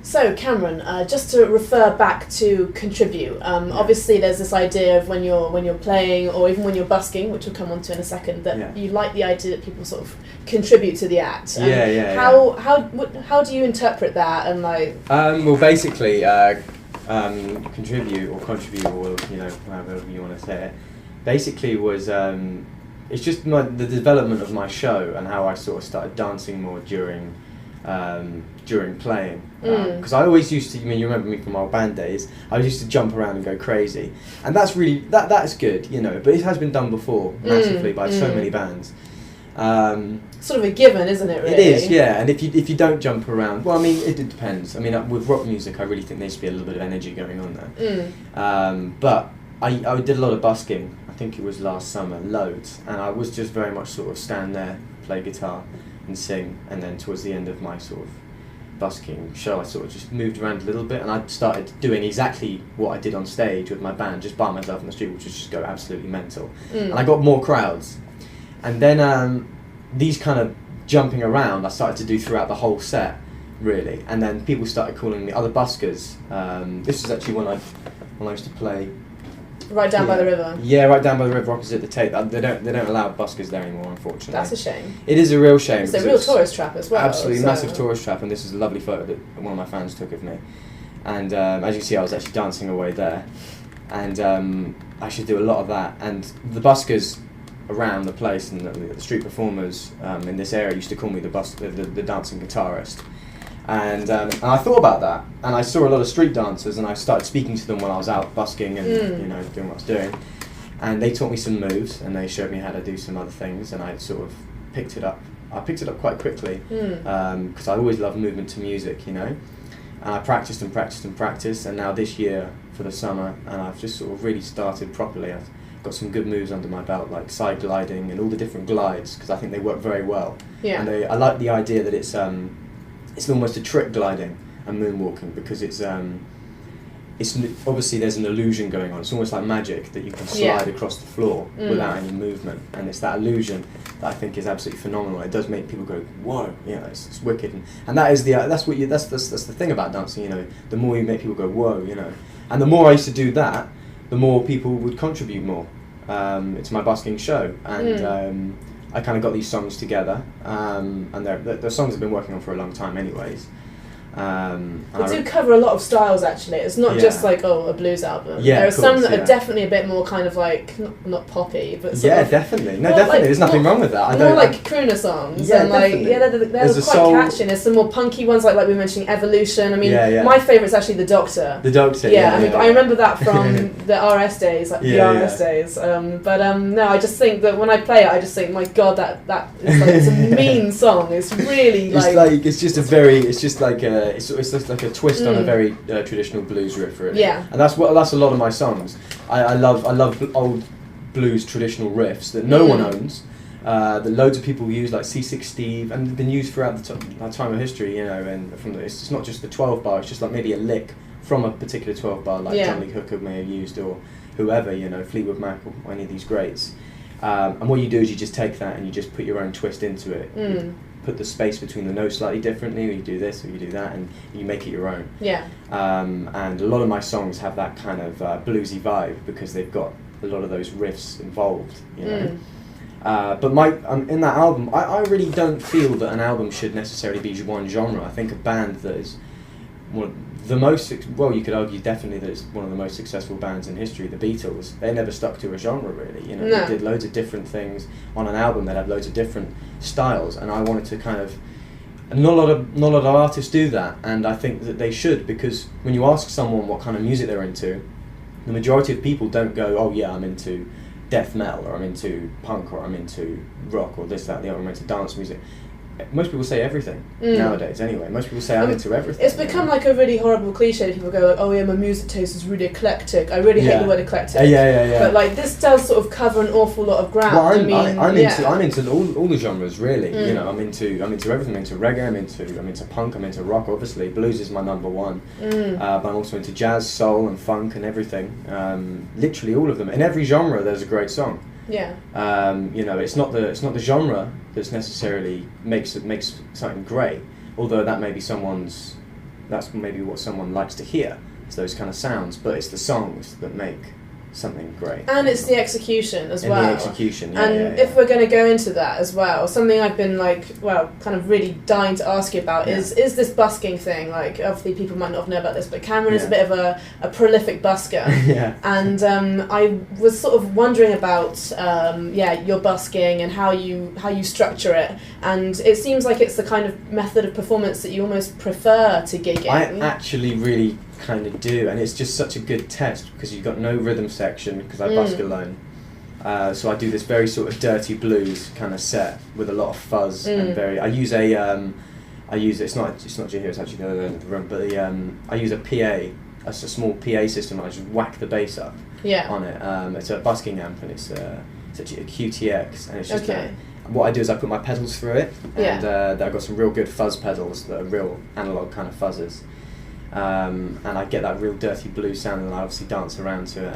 So Cameron, just to refer back to contribute, obviously there's this idea of when you're playing or even when you're busking, which we'll come on to in a second, that you like the idea that people sort of contribute to the act. How do you interpret that and like? Well, basically, contribute or however you want to say it, basically was it's just the development of my show and how I sort of started dancing more during playing, because I always used to, you remember me from our band days, I used to jump around and go crazy, and that's really that's good, but it has been done before massively by so many bands. Sort of a given, isn't it, really? It is, yeah, and if you don't jump around, well, I mean, it depends. I mean, with rock music, I really think there needs to be a little bit of energy going on there. But I did a lot of busking, I think it was last summer, loads, and I was just very much sort of stand there, play guitar and sing, and then towards the end of my sort of busking show I sort of just moved around a little bit, and I started doing exactly what I did on stage with my band, just by myself on the street, which was just go absolutely mental. And I got more crowds, and then these kind of jumping around I started to do throughout the whole set, really, and then people started calling me other buskers. This was actually when I used to play right down by the river. Yeah, right down by the river opposite the Tate. They don't allow buskers there anymore, unfortunately. That's a shame. It is a real shame. It's a real tourist trap as well. Absolutely massive tourist trap, and this is a lovely photo that one of my fans took of me. And as you see, I was actually dancing away there, and I should do a lot of that. And the buskers around the place and the street performers in this area used to call me the dancing guitarist. And I thought about that, and I saw a lot of street dancers, and I started speaking to them while I was out busking and doing what I was doing, and they taught me some moves, and they showed me how to do some other things, and I sort of picked it up. I picked it up quite quickly because I always loved movement to music, and I practiced and practiced and practiced, and now this year for the summer, and I've just sort of really started properly. I've got some good moves under my belt, like side gliding and all the different glides, because I think they work very well. Yeah. And I like the idea that it's almost a trick gliding and moonwalking, because it's obviously there's an illusion going on. It's almost like magic that you can slide across the floor without any movement, and it's that illusion that I think is absolutely phenomenal. It does make people go, whoa, it's wicked, and that is that's the thing about dancing. The more you make people go, whoa, and the more I used to do that, the more people would contribute more to my busking show, and I kind of got these songs together, and the songs I've been working on for a long time anyways. They do cover a lot of styles, actually. It's not just like, a blues album. Yeah, there are some that are definitely a bit more kind of like, not poppy, but definitely. No, definitely. There's nothing wrong with that. More like crooner songs. Yeah, and like, definitely. they're quite catchy. There's some more punky ones, like we were mentioning Evolution. I mean, my favourite's actually The Doctor. The Doctor, I remember that from the RS days, the RS days. No, I just think that when I play it, I just think, my God, that is like, it's a mean song. It's really it's just like a twist on a very traditional blues riff, really. Yeah. And that's a lot of my songs. I love old blues traditional riffs that no one owns, that loads of people use, like C6 Steve, and they've been used throughout the time of history, and it's not just the 12 bar, it's just like maybe a lick from a particular 12 bar, like John Lee Hooker may have used, or whoever, Fleetwood Mac or any of these greats. And what you do is you just take that and you just put your own twist into it. You put the space between the notes slightly differently, or you do this or you do that, and you make it your own. Yeah. And a lot of my songs have that kind of bluesy vibe, because they've got a lot of those riffs involved, But in that album, I really don't feel that an album should necessarily be one genre. I think a band that is you could argue definitely that it's one of the most successful bands in history, the Beatles. They never stuck to a genre, really. They did loads of different things on an album. They'd have loads of different styles, and I wanted to kind of. Not a lot of artists do that, and I think that they should, because when you ask someone what kind of music they're into, the majority of people don't go, oh yeah, I'm into death metal, or I'm into punk, or I'm into rock, or this, that, the other, I'm into dance music. Most people say everything nowadays. Anyway, most people say I'm into everything. It's become like a really horrible cliche. People go like, "Oh yeah, my music taste is really eclectic." I really hate the word eclectic. Yeah. But like, this does sort of cover an awful lot of ground. Well, I'm into all the genres, really. I'm into everything. I'm into reggae. I'm into punk. I'm into rock. Obviously, blues is my number one. But I'm also into jazz, soul, and funk, and everything. Literally all of them. In every genre, there's a great song. Yeah. It's not the genre that's necessarily makes something great, although that may be someone's that's maybe what someone likes to hear. It's those kind of sounds, but it's the songs that make something great. And it's the execution as well. The execution, yeah. And if we're going to go into that as well, something I've been kind of really dying to ask you about is this busking thing. Like, obviously people might not know about this, but Cameron is a bit of a prolific busker. And I was sort of wondering about your busking and how you structure it. And it seems like it's the kind of method of performance that you almost prefer to gigging. I actually really kind of do, and it's just such a good test because you've got no rhythm section because I busk alone. So I do this very sort of dirty blues kind of set with a lot of fuzz and it's not G here, it's actually the other end of the room, but I use a PA, a small PA system. I just whack the bass up on it. It's a busking amp, and it's actually a QTX, and it's just what I do is I put my pedals through it, and I've got some real good fuzz pedals that are real analog kind of fuzzers. And I get that real dirty blues sound, and I obviously dance around to it,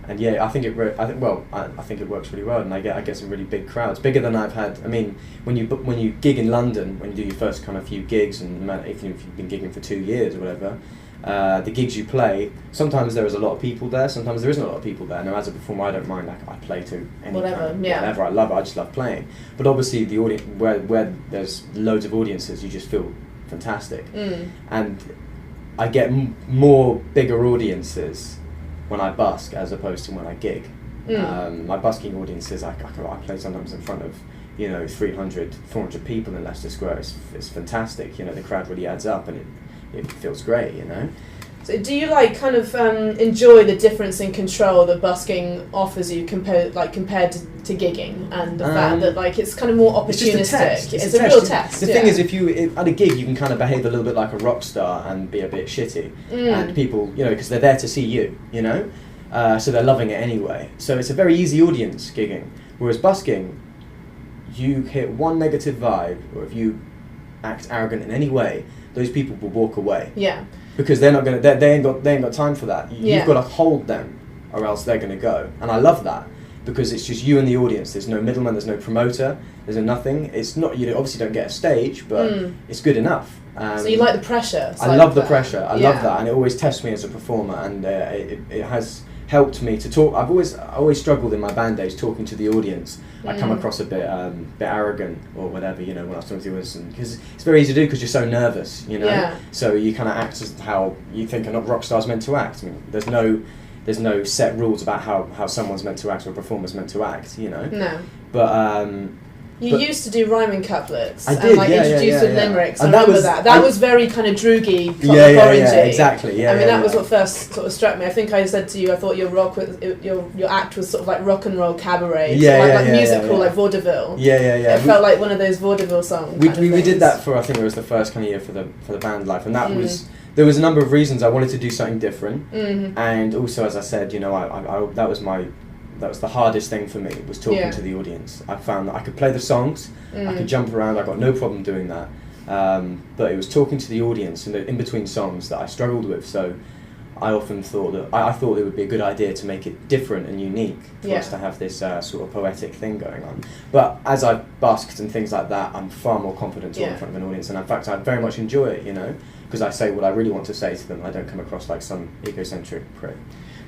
I think it works really well, and I get some really big crowds, bigger than I've had. I mean, when you gig in London, when you do your first kind of few gigs, and if you've been gigging for 2 years or whatever, the gigs you play, sometimes there is a lot of people there, sometimes there isn't a lot of people there. Now, as a performer, I don't mind. I play to any whatever. I love it. I just love playing. But obviously, the audience where there's loads of audiences, you just feel fantastic, and I get more bigger audiences when I busk as opposed to when I gig. My busking audiences, I play sometimes in front of 300, 400 people in Leicester Square. It's fantastic. The crowd really adds up, and it feels great. So do you enjoy the difference in control that busking offers you compared to gigging, and the fact that it's kind of more opportunistic? It's a real test. The thing is, if at a gig you can kind of behave a little bit like a rock star and be a bit shitty, and people, because they're there to see you, so they're loving it anyway. So it's a very easy audience gigging. Whereas busking, you hit one negative vibe, or if you act arrogant in any way, those people will walk away. Yeah. Because they're not gonna, they ain't got time for that. You've got to hold them, or else they're gonna go. And I love that because it's just you and the audience. There's no middleman. There's no promoter. There's nothing. It's not, you obviously don't get a stage, but it's good enough. So you like the pressure? I love the pressure. I love that, and it always tests me as a performer, and it has helped me to talk. I always struggled in my band days talking to the audience. I come across a bit arrogant or whatever, when I was talking to the audience, because it's very easy to do because you're so nervous, So you kind of act as how you think a rock star's meant to act. I mean, there's no set rules about how someone's meant to act or a performer's meant to act, No. But you used to do rhyming couplets I did, introduce the limericks. And I remember that was very kind of droogy, orangey. Exactly. That was what first sort of struck me. I think I said to you, I thought your act was sort of like rock and roll cabaret, like musical, like vaudeville. It felt like one of those vaudeville songs. We did that for, I think it was the first kind of year for the band life, and that was. There was a number of reasons I wanted to do something different, and also, as I said, that was the hardest thing for me, was talking to the audience. I found that I could play the songs, I could jump around, I got no problem doing that, but it was talking to the audience in between songs that I struggled with. So I often thought that I thought it would be a good idea to make it different and unique for us to have this sort of poetic thing going on. But as I've busked and things like that, I'm far more confident in front of an audience, and in fact I very much enjoy it, because I say what I really want to say to them. I don't come across like some egocentric prick.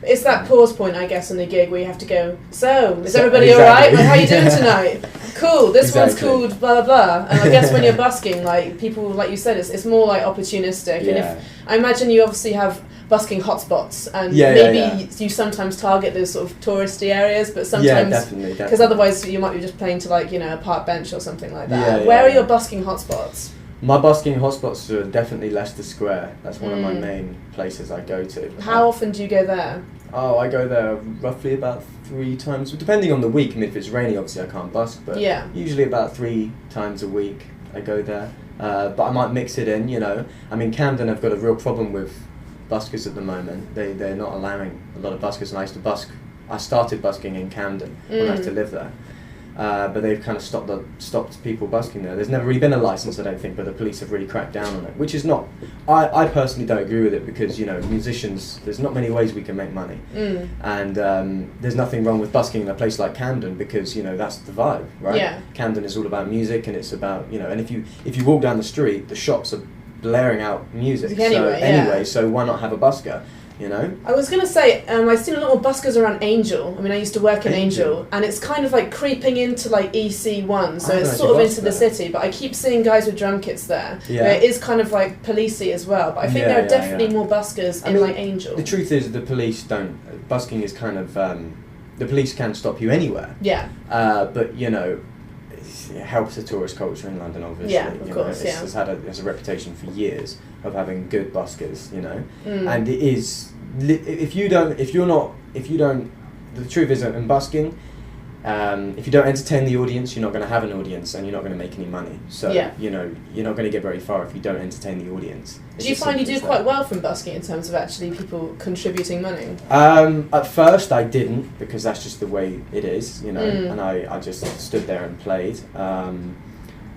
It's that pause point, I guess, in the gig where you have to go, so, is everybody alright? Well, how are you doing tonight? Cool, this one's called blah, blah, blah. And I guess when you're busking, people, like you said, it's more like opportunistic. And I imagine you obviously have busking hotspots, and maybe you sometimes target those sort of touristy areas, but sometimes, definitely. Because otherwise you might be just playing to a park bench or something like that. Where are your busking hotspots? My busking hotspots are definitely Leicester Square. That's one of my main places I go to. How often do you go there? Oh, I go there roughly about 3 times, depending on the week. I mean, if it's rainy, obviously I can't busk, but usually about 3 times a week I go there. But I might mix it in, I mean, Camden have got a real problem with buskers at the moment. They're not allowing a lot of buskers, and I started busking in Camden when I used to live there. But they've kind of stopped people busking there. There's never really been a licence, I don't think, but the police have really cracked down on it, which is not... I personally don't agree with it, because, musicians, there's not many ways we can make money. And there's nothing wrong with busking in a place like Camden, because, that's the vibe, right? Yeah. Camden is all about music, and it's about, and if you walk down the street, the shops are blaring out music. Anyway, so why not have a busker? You know? I was going to say, I've seen a lot of buskers around Angel. I mean, I used to work in Angel, and it's kind of like creeping into like EC1, so it's sort of into the city, but I keep seeing guys with drum kits there. Yeah. It is kind of like policey as well, but I think there are definitely more buskers in like Angel. The truth is the police don't, busking is kind of, the police can stop you anywhere. Yeah. But, you know, it helps the tourist culture in London, obviously. Yeah, of course, It's had a reputation for years of having good buskers, you know, and it is, the truth is in busking, if you don't entertain the audience, you're not going to have an audience and you're not going to make any money. So, you know, you're not going to get very far if you don't entertain the audience. Do you find you do quite well from busking in terms of actually people contributing money? At first I didn't, because that's just the way it is, you know, and I just stood there and played.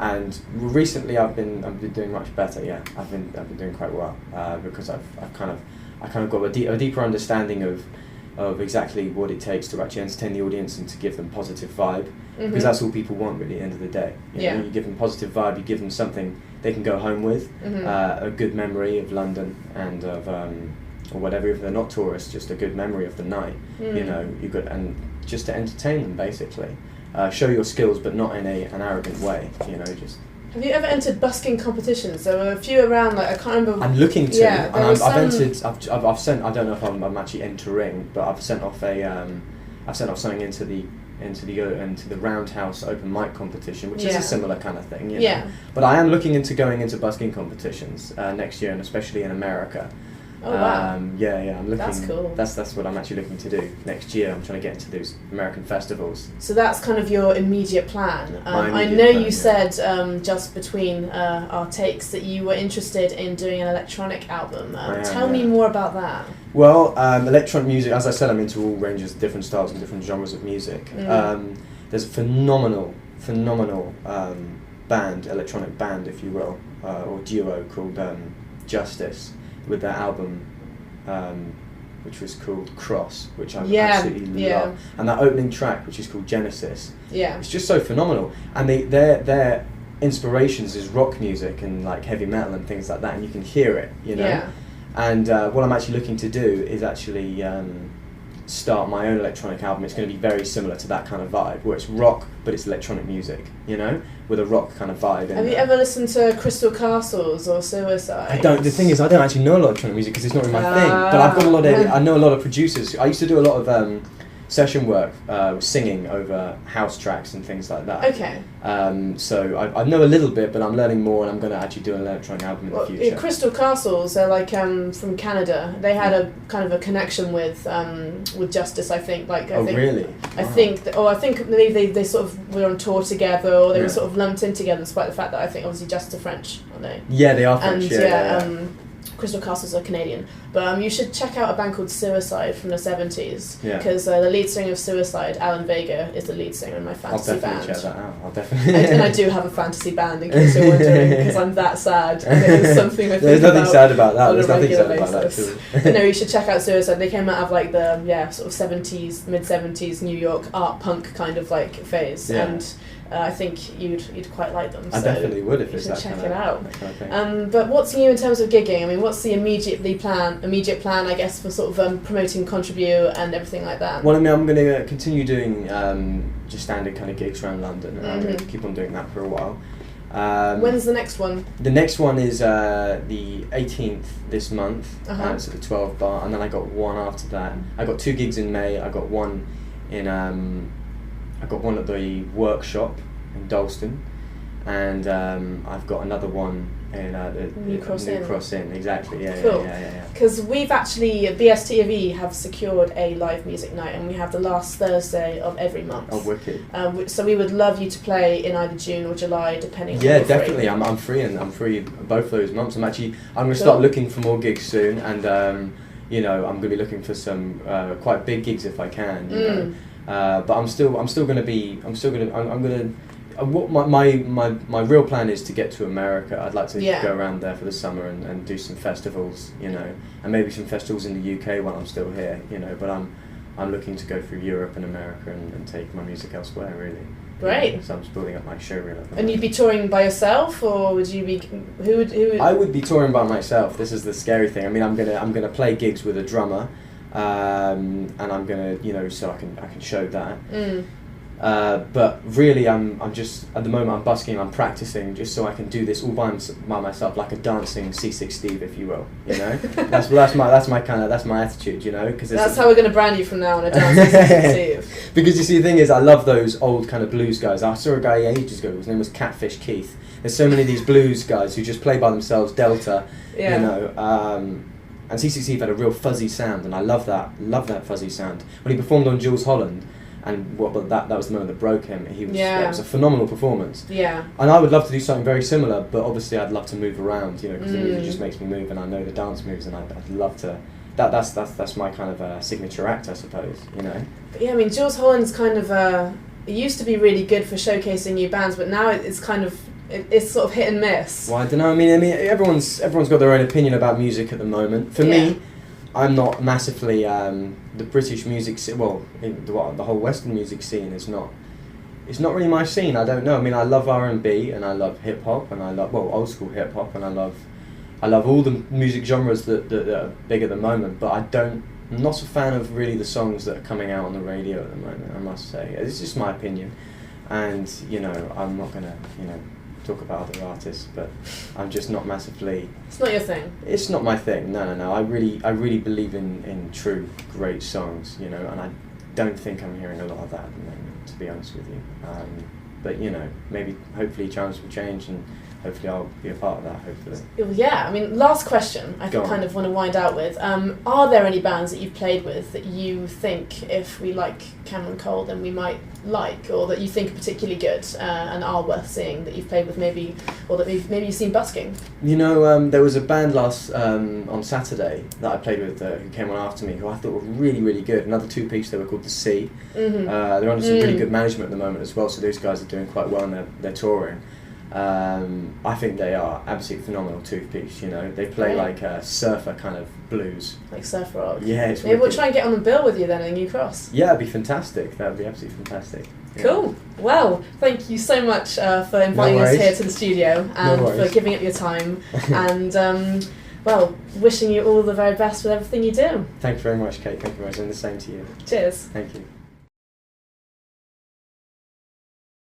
And recently I've been doing much better. Yeah, I've been doing quite well because I've kind of got a deeper understanding of exactly what it takes to actually entertain the audience and to give them positive vibe, because that's all people want really at the end of the day. You know, you give them positive vibe, you give them something they can go home with, a good memory of London and of or whatever, if they're not tourists, just a good memory of the night. You know, and just to entertain them basically. Show your skills, but not in an arrogant way. You know, just. Have you ever entered busking competitions? There were a few around. Like I can't remember. I'm looking to. Yeah, and I've entered. I've sent. I don't know if I'm actually entering, but I've sent off something into the Roundhouse open mic competition, which is a similar kind of thing. You know? But I am looking into going into busking competitions next year, and especially in America. Oh wow! I'm looking. That's cool. That's what I'm actually looking to do next year. I'm trying to get into those American festivals. So that's kind of your immediate plan. I know you said just between our takes that you were interested in doing an electronic album. Tell me more about that. Well, electronic music, as I said, I'm into all ranges, different styles and different genres of music. There's a phenomenal band, electronic band, if you will, or duo called Justice, with their album, which was called Cross, which I absolutely love, and that opening track, which is called Genesis. It's just so phenomenal, and their inspirations is rock music and like heavy metal and things like that, and you can hear it, you know. And what I'm actually looking to do is actually start my own electronic album. It's going to be very similar to that kind of vibe, where it's rock but it's electronic music, you know, with a rock kind of vibe. Have you ever listened to Crystal Castles or Suicide? I don't. The thing is, I don't actually know a lot of electronic music because it's not really my thing. But I've got a lot of. I know a lot of producers. I used to do a lot of session work, singing over house tracks and things like that. Okay. So I know a little bit, but I'm learning more, and I'm going to actually do an electronic album in the future. Crystal Castles, they're like from Canada. They had a kind of a connection with Justice, I think. Really? I think maybe they sort of were on tour together, or they were sort of lumped in together, despite the fact that I think obviously Justice are French, aren't they? Yeah, they are French. And Crystal Castles are Canadian, but you should check out a band called Suicide from the 70s, because the lead singer of Suicide, Alan Vega, is the lead singer in my fantasy band. I'll definitely check that out. I'll definitely. And I do have a fantasy band, in case you're wondering, because I'm that sad. And it is something I think There's nothing sad about that. There's nothing sad about that too. But no, you should check out Suicide. They came out of like the sort of 70s, mid 70s New York art punk kind of like phase, and I think you'd quite like them. I definitely would if it's that check kind it out. That kind of thing. But what's new in terms of gigging? I mean, what's the immediate plan, I guess, for sort of promoting Contribute and everything like that? Well, I mean, I'm going to continue doing just standard kind of gigs around London, and I'm going to keep on doing that for a while. When's the next one? The next one is the 18th this month, it's at the 12 Bar, and then I got one after that. I got 2 gigs in May. I got one at the Workshop in Dalston, and I've got another one in New Cross Inn. Exactly, Cool. Yeah. Because we've actually, BSTV have secured a live music night, and we have the last Thursday of every month. Oh, wicked. So we would love you to play in either June or July, depending on Yeah, definitely. I'm free, and I'm free both those months. I'm going to start looking for more gigs soon, and you know, I'm going to be looking for some quite big gigs if I can. You know. But I'm gonna. What my real plan is to get to America. I'd like to go around there for the summer and do some festivals, you know, and maybe some festivals in the UK while I'm still here, you know. But I'm I'm looking to go through Europe and America and take my music elsewhere, really. Great. Yeah, so I'm just building up my showreel. And you'd be touring by yourself, or would you be? Who would? I would be touring by myself. This is the scary thing. I mean, I'm gonna play gigs with a drummer, and I'm gonna so I can show that. But really, I'm just at the moment I'm busking. I'm practicing just so I can do this all by myself, like a dancing C6 Steve, if you will. You know, that's my attitude. You know, because that's how we're going to brand you from now on, a dancing C6 Steve. Because you see, the thing is, I love those old kind of blues guys. I saw a guy ages ago. His name was Catfish Keith. There's so many of these blues guys who just play by themselves, Delta. Yeah. You know. And C6 Steve had a real fuzzy sound, and I love that fuzzy sound. When he performed on Jules Holland. And that was the moment that broke him. It was a phenomenal performance. Yeah. And I would love to do something very similar, but obviously I'd love to move around, you know, because the music just makes me move, and I know the dance moves, and I'd love to. That's my kind of signature act, I suppose. You know. But yeah, I mean, Jules Holland's kind of it used to be really good for showcasing new bands, but now it's kind of it's sort of hit and miss. Well, I don't know. I mean, everyone's got their own opinion about music at the moment. For me, I'm not massively the British music scene. Well, the whole Western music scene is not. It's not really my scene. I don't know. I mean, I love R&B and I love hip hop and I love old school hip hop and I love all the music genres that are big at the moment. But I'm not a fan of really the songs that are coming out on the radio at the moment. I must say, it's just my opinion, and you know, I'm not gonna talk about other artists, but I'm just not massively. It's not your thing. It's not my thing. No. I really believe in true great songs, you know, and I don't think I'm hearing a lot of that at the moment, to be honest with you. But you know, maybe hopefully times will change, and hopefully I'll be a part of that. Hopefully. Well, yeah. I mean, last question. I kind of want to wind out with. Are there any bands that you've played with that you think, if we like Cameron Cole, then we might like, or that you think are particularly good and are worth seeing, that you've played with maybe, or that maybe you've seen busking? You know, there was a band on Saturday that I played with who came on after me, who I thought were really, really good. Another two-piece, they were called The Sea. Mm-hmm. They're under some really good management at the moment as well, so those guys are doing quite well and they're touring. I think they are absolutely phenomenal two-piece, you know. They play like surfer kind of blues. Like surf rock. Yeah, it's maybe we'll try and get on the bill with you then in New Cross. Yeah, it'd be fantastic. That would be absolutely fantastic. Yeah. Cool. Well, thank you so much for inviting us here to the studio and for giving up your time. And, well, wishing you all the very best with everything you do. Thank you very much, Kate. Thank you very much. And the same to you. Cheers. Thank you.